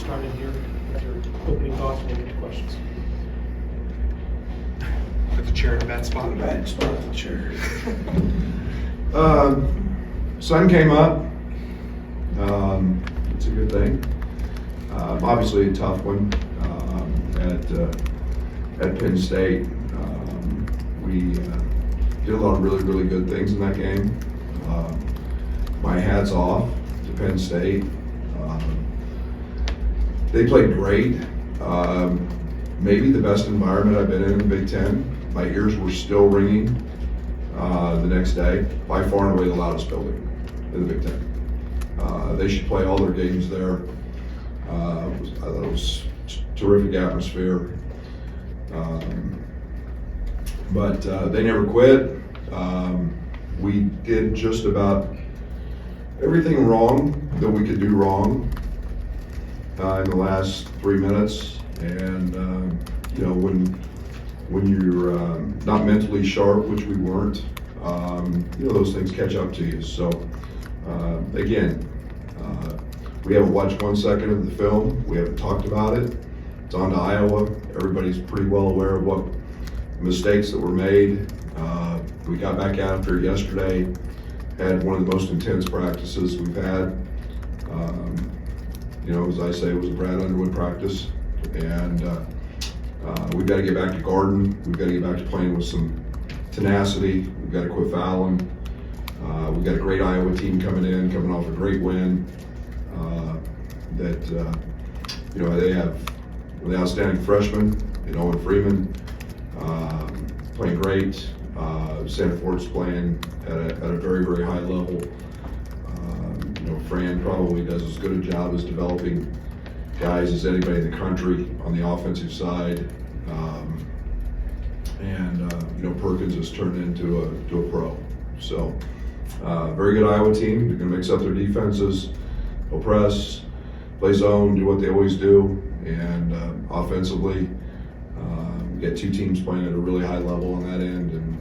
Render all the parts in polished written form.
started here. With your opening thoughts, we'll get to questions. Put the chair in a bad spot. Bad spot, the chair. Sun came up. It's a good thing. Obviously a tough one at Penn State. We did a lot of really, really good things in that game. My hat's off to Penn State. They played great. Maybe the best environment I've been in the Big Ten. My ears were still ringing the next day. By far and away the loudest building in the Big Ten. They should play all their games there. I thought it was terrific atmosphere. But they never quit. We did just about everything wrong that we could do wrong in the last 3 minutes. And you know, when you're not mentally sharp, which we weren't, you know, those things catch up to you. So again, we haven't watched 1 second of the film. We haven't talked about it. It's on to Iowa. Everybody's pretty well aware of what mistakes that were made. We got back after it yesterday, had one of the most intense practices we've had. You know, as I say, it was a Brad Underwood practice. And we've got to get back to Garden. We've got to get back to playing with some tenacity. We've got to quit fouling. We've got a great Iowa team coming off a great win. You know, they have the outstanding freshman, you know, Owen Freeman, playing great. Sanford's playing at a very, very high level. You know, Fran probably does as good a job as developing guys as anybody in the country on the offensive side. You know, Perkins has turned into a pro. So, very good Iowa team. They're going to mix up their defenses, they'll press, play zone, do what they always do, and offensively, we got two teams playing at a really high level on that end, and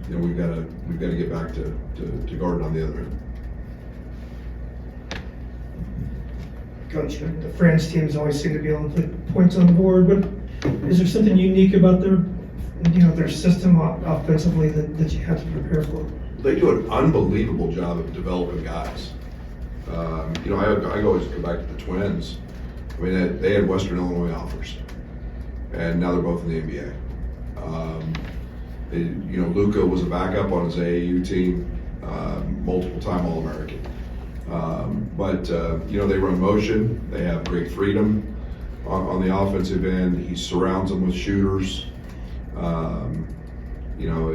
you know, we've got to get back to Garden on the other end. Coach, the France teams always seem to be able to put points on the board, but is there something unique about their system offensively that you have to prepare for? They do an unbelievable job of developing guys. You know, I always go back to the Twins. I mean, they had Western Illinois offers, and now they're both in the NBA. You know, Luka was a backup on his AAU team, multiple-time All-American. But you know, they run motion. They have great freedom on the offensive end. He surrounds them with shooters. You know,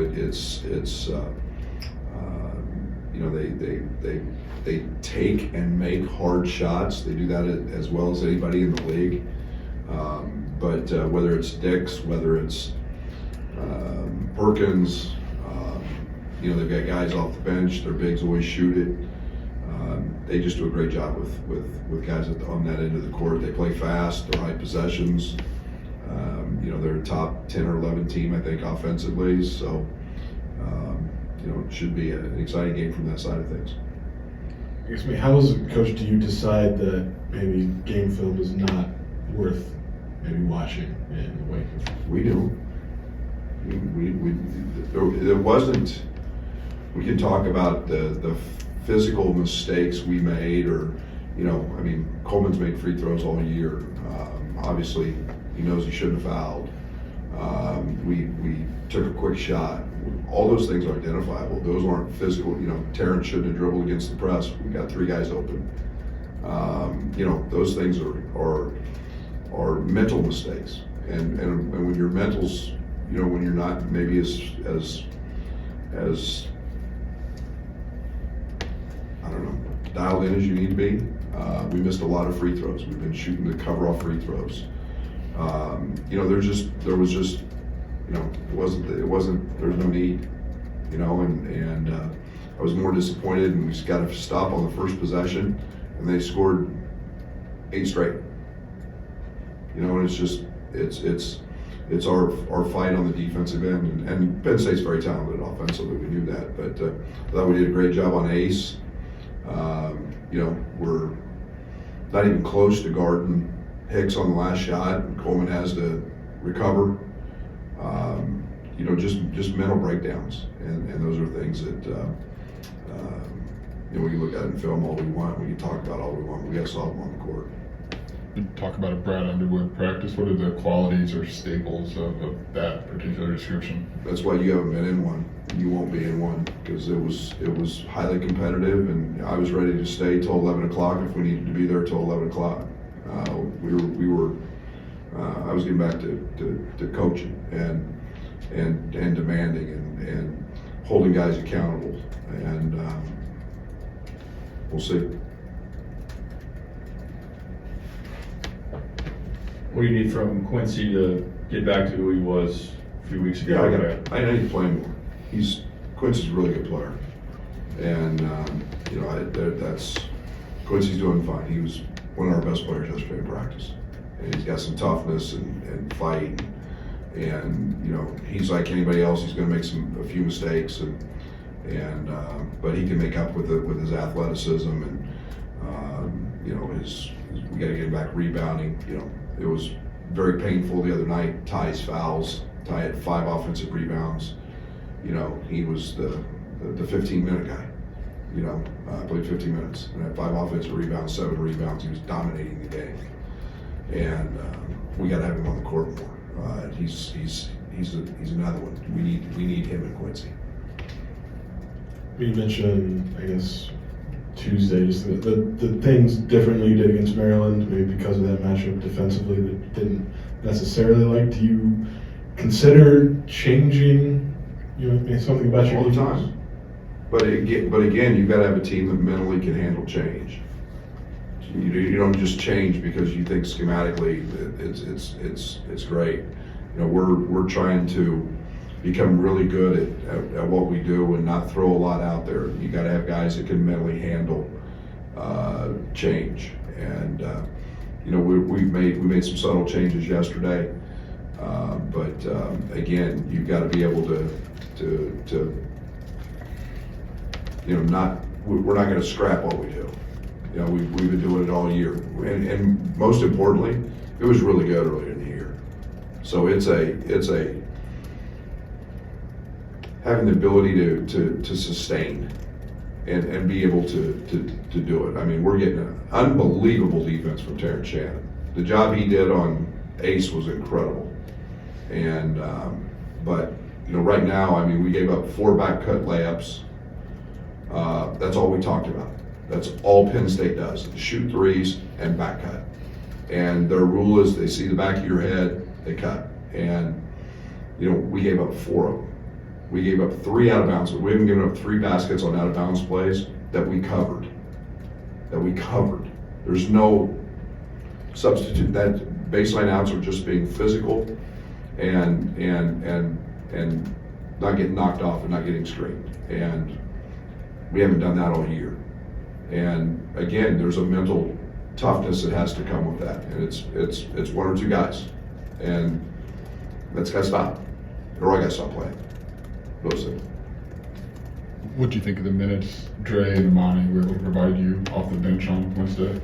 you know, they take and make hard shots. They do that as well as anybody in the league. But whether it's Dix, whether it's Perkins, you know, they've got guys off the bench. Their bigs always shoot it. They just do a great job with guys on that end of the court. They play fast. They're high possessions. You know, they're a top 10 or 11 team, I think, offensively. So, you know, it should be an exciting game from that side of things. I guess, how as a coach do you decide that maybe game film is not worth maybe watching in the wake of? We do. There wasn't. We can talk about the physical mistakes we made, or, you know, I mean, Coleman's made free throws all year. Obviously, he knows he shouldn't have fouled. We took a quick shot. All those things are identifiable. Those aren't physical. You know, Terrence shouldn't have dribbled against the press. We got three guys open. You know, those things are mental mistakes. And when your mentals, you know, when you're not maybe as I don't know, dialed in as you need to be. We missed a lot of free throws. We've been shooting the cover off free throws. You know, there was just, you know, there was no need, you know, and I was more disappointed, and we just got to stop on the first possession, and they scored 8 straight. You know, and it's just, it's our fight on the defensive end, and Penn State's very talented offensively. We knew that, but I thought we did a great job on ace. You know, not even close to guarding Hicks on the last shot. And Coleman has to recover. You know, just mental breakdowns, and those are things that you know, we can look at in film all we want, we can talk about all we want, we got to solve them on the court. You talk about a Brad Underwood practice. What are the qualities or staples of that particular description? That's why you haven't been in one. You won't be in one, because it was highly competitive, and I was ready to stay till 11 o'clock if we needed to be there till 11 o'clock. We were I was getting back to coaching and demanding and holding guys accountable, and we'll see. What do you need from Quincy to get back to who he was a few weeks ago? I need to play more. Quincy's a really good player, and you know, that's Quincy's doing fine. He was one of our best players yesterday in practice, and he's got some toughness and fight, and you know, he's like anybody else. He's going to make a few mistakes, but he can make up with his athleticism, and you know, we got to get him back rebounding. You know, it was very painful the other night. Ty's fouls. Ty had 5 offensive rebounds. You know, he was the 15-minute guy. You know, played 15 minutes and had 5 offensive rebounds, 7 rebounds. He was dominating the game, and we got to have him on the court more. He's another one. We need him and Quincy. You mentioned, I guess, Tuesday, just the things differently you did against Maryland, maybe because of that matchup defensively that didn't necessarily like. Do you consider changing, you know, something about your All the defense? time. But again, you've got to have a team that mentally can handle change. You don't just change because you think schematically it's great. You know, we're trying to become really good at what we do and not throw a lot out there. You got to have guys that can mentally handle change. And you know, we made some subtle changes yesterday, but again, you've got to be able to you know, we're not going to scrap what we do. You know, we've been doing it all year, and most importantly, it was really good earlier in the year. So it's a having the ability to sustain and be able to do it. I mean, we're getting an unbelievable defense from Terrence Shannon. The job he did on Ace was incredible, and but you know, right now, I mean, we gave up 4 back cut layups. That's all we talked about. That's all Penn State does: shoot threes and back cut. And their rule is they see the back of your head, they cut. And you know, we gave up 4 of them. We gave up 3 out of bounds. We haven't given up 3 baskets on out of bounds plays that we covered. There's no substitute. That baseline outs are just being physical and not getting knocked off and not getting screened. And we haven't done that all year. And again, there's a mental toughness that has to come with that. And it's 1 or 2 guys. And that's got to stop. Or I got to stop playing. Those things. What do you think of the minutes Dre and Amani were able to provide you off the bench on Wednesday?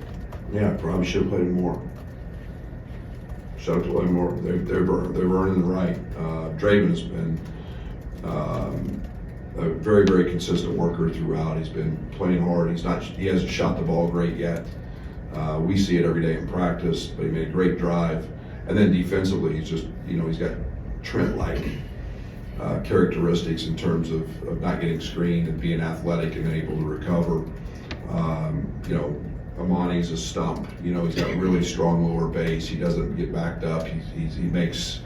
Yeah, probably should have played more. Should have played more. They're earning the right. Draven's been a very, very consistent worker throughout. He's been playing hard. He hasn't shot the ball great yet. We see it every day in practice, but he made a great drive. And then defensively, he's just, you know, he's got Trent-like characteristics in terms of not getting screened and being athletic and able to recover. You know, Amani's a stump. You know, he's got really strong lower base. He doesn't get backed up. He makes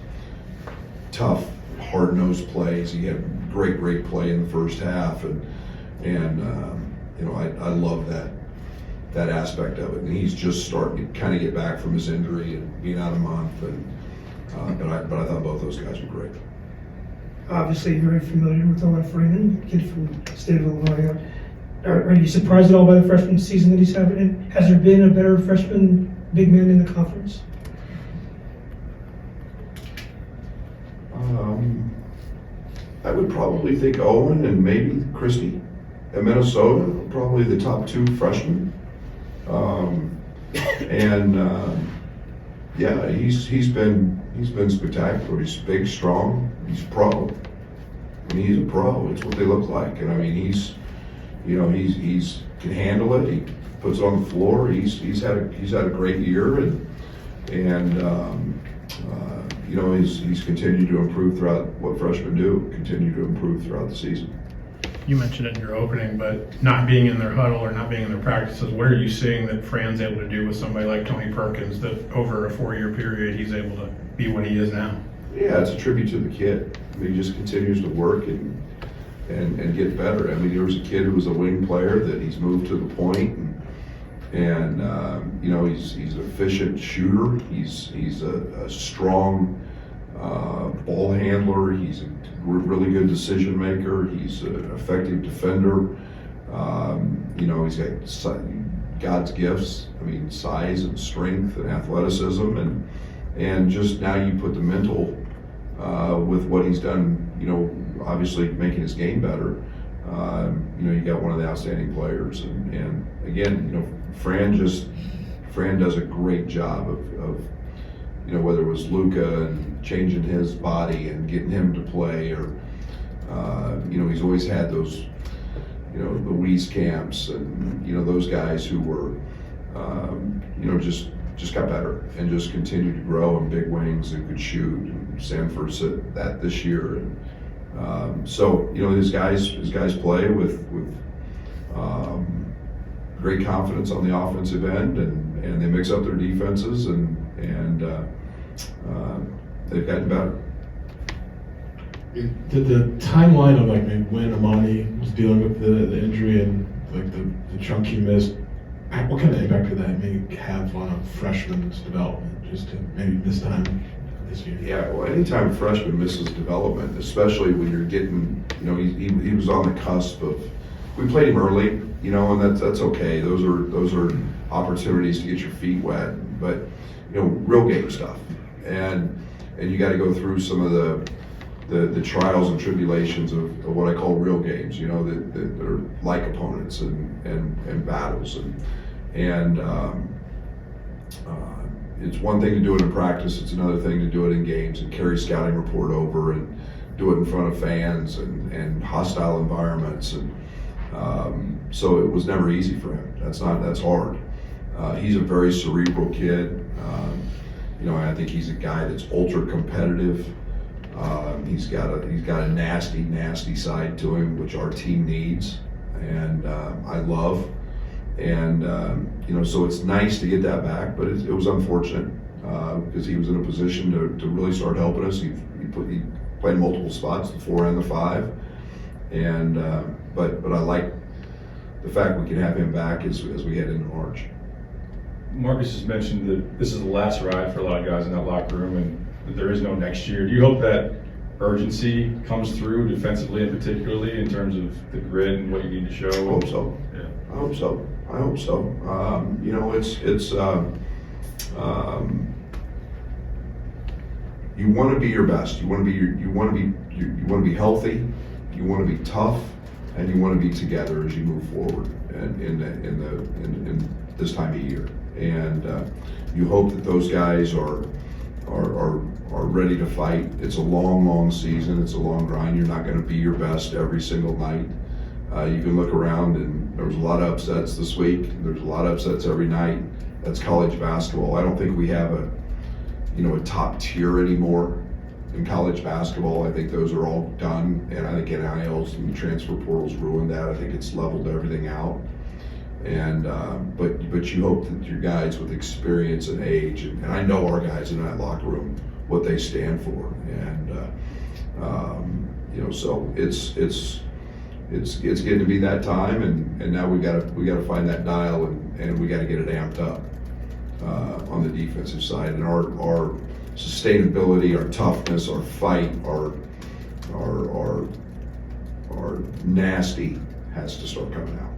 tough, hard-nosed plays. He had great play in the first half, and you know, I love that aspect of it. And he's just starting to kind of get back from his injury and being out a month. And but I thought both those guys were great. Obviously, very familiar with Owen Freeman, kid from the state of Illinois. Are you surprised at all by the freshman season that he's having? And has there been a better freshman big man in the conference? I would probably think Owen and maybe Christie at Minnesota, probably the top 2 freshmen. And yeah, he's been spectacular. He's big, strong. He's pro. I mean, he's a pro. It's what they look like. And I mean, he's can handle it. He puts it on the floor. He's had a great year, and he's continued to improve throughout what freshmen do. Continue to improve throughout the season. You mentioned it in your opening, but not being in their huddle or not being in their practices, what are you seeing that Fran's able to do with somebody like Tony Perkins that over a 4-year period he's able to be what he is now? Yeah, it's a tribute to the kid. I mean, he just continues to work and get better. I mean, there was a kid who was a wing player that he's moved to the point, and he's an efficient shooter. He's a strong ball handler. He's a really good decision maker. He's an effective defender. He's got God's gifts. I mean, size and strength and athleticism, and just now you put the mental with what he's done. Obviously making his game better. You got one of the outstanding players, and again, Fran does a great job of whether it was Luka and changing his body and getting him to play, or he's always had those the Weiss camps and those guys who were just got better and just continued to grow, and big wings and could shoot, and Sanford said that this year, and so his guys play with great confidence on the offensive end, and they mix up their defenses, and they've gotten better. Did the timeline of like maybe when Amani was dealing with the injury and like the chunk he missed, what kind of impact could that maybe have on a freshman's development, just to maybe miss time this year? Yeah, well, anytime a freshman misses development, especially when you're getting, he was on the cusp of, we played him early, and that's okay. Those are opportunities to get your feet wet, but real game stuff, and you got to go through some of the trials and tribulations of what I call real games, that are like opponents and battles, and it's one thing to do it in practice, it's another thing to do it in games and carry scouting report over and do it in front of fans and hostile environments, and so it was never easy for him. That's hard. He's a very cerebral kid. I think he's a guy that's ultra competitive. He's got a nasty side to him, which our team needs, and I love. And so it's nice to get that back, but it was unfortunate because he was in a position to really start helping us. He played multiple spots, the 4 and the 5, and but I like the fact we can have him back as we head into March. Marcus has mentioned that this is the last ride for a lot of guys in that locker room, and that there is no next year. Do you hope that urgency comes through defensively and particularly in terms of the grit and what you need to show? I hope so. Yeah. I hope so. You want to be your best. You want to be healthy. You want to be tough, and you want to be together as you move forward in this time of year. And you hope that those guys are ready to fight. It's a long season. It's a long grind. You're not going to be your best every single night. You can look around, and there was a lot of upsets this week. There's a lot of upsets every night. That's college basketball. I don't think we have a top tier anymore in college basketball. I think those are all done, and I think NILs and the transfer portals ruined that. I think it's leveled everything out. And but you hope that your guys with experience and age, and I know our guys in that locker room, what they stand for, and so it's getting to be that time, and now we got to find that dial, and we got to get it amped up on the defensive side, and our sustainability, our toughness, our fight, our nasty has to start coming out.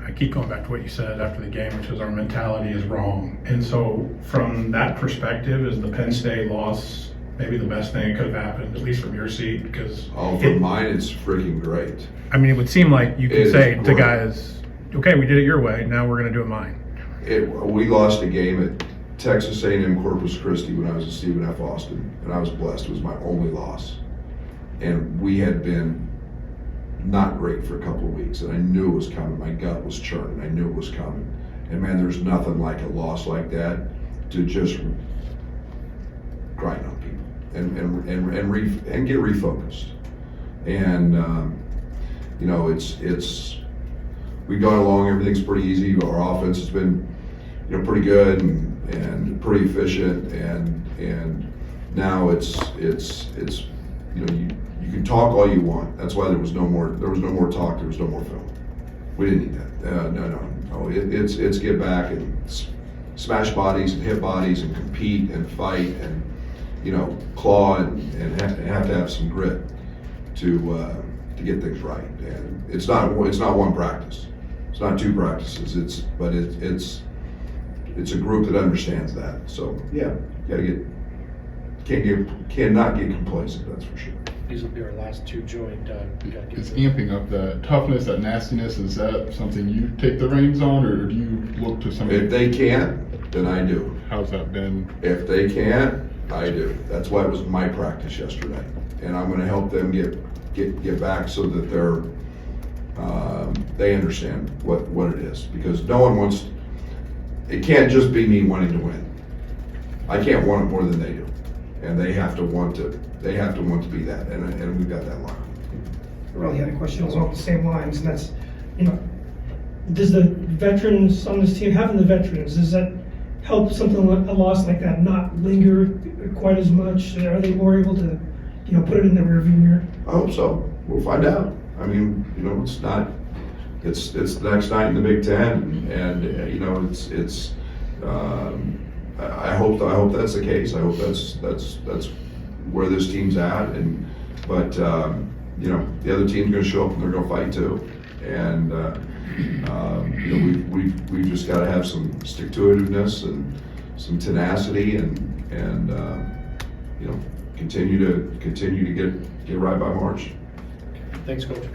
I keep going back to what you said after the game, which is our mentality is wrong. And so from that perspective, is the Penn State loss maybe the best thing that could have happened, at least from your seat? Because from mine, it's freaking great. I mean, it would seem like you could It say is to great. guys, okay, we did it your way, now we're going to do it mine. We lost a game at Texas A&M Corpus Christi when I was at Stephen F. Austin, and I was blessed. It was my only loss. And we had been not great for a couple of weeks, and I knew it was coming. My gut was churning. I knew it was coming. And man, there's nothing like a loss like that to just grind on people and get refocused. And you know, it's we've gone along. Everything's pretty easy. Our offense has been, you know, pretty good and pretty efficient. And now it's you know, you can talk all you want. That's why there was no more talk. There was no more film. We didn't need that. No. It's get back and smash bodies and hit bodies and compete and fight and, you know, claw and have to have some grit to get things right. And it's not one practice. It's not two practices. It's a group that understands that. So yeah, cannot get complacent. That's for sure. These will be our last two joint. Is amping up that toughness, that nastiness, is that something you take the reins on, or do you look to somebody? If they can't, then I do. How's that been? If they can't, I do. That's why it was my practice yesterday, and I'm going to help them get back so that they understand what it is, because no one wants. It can't just be me wanting to win. I can't want it more than they do, and they have to want to. They have to want to be that, and we've got that line. I really had a question along the same lines, and that's, you know, does the veterans on this team, having the veterans, does that help something like a loss like that not linger quite as much? Are they more able to, you know, put it in the rearview mirror? I hope so. We'll find out. I mean, you know, it's the next night in the Big Ten, and you know, it's. I hope that's the case. I hope that's where this team's at, but you know, the other team's going to show up and they're going to fight too, and you know, we've just got to have some stick-to-itiveness and some tenacity, and you know, continue to get right by March. Thanks, Coach.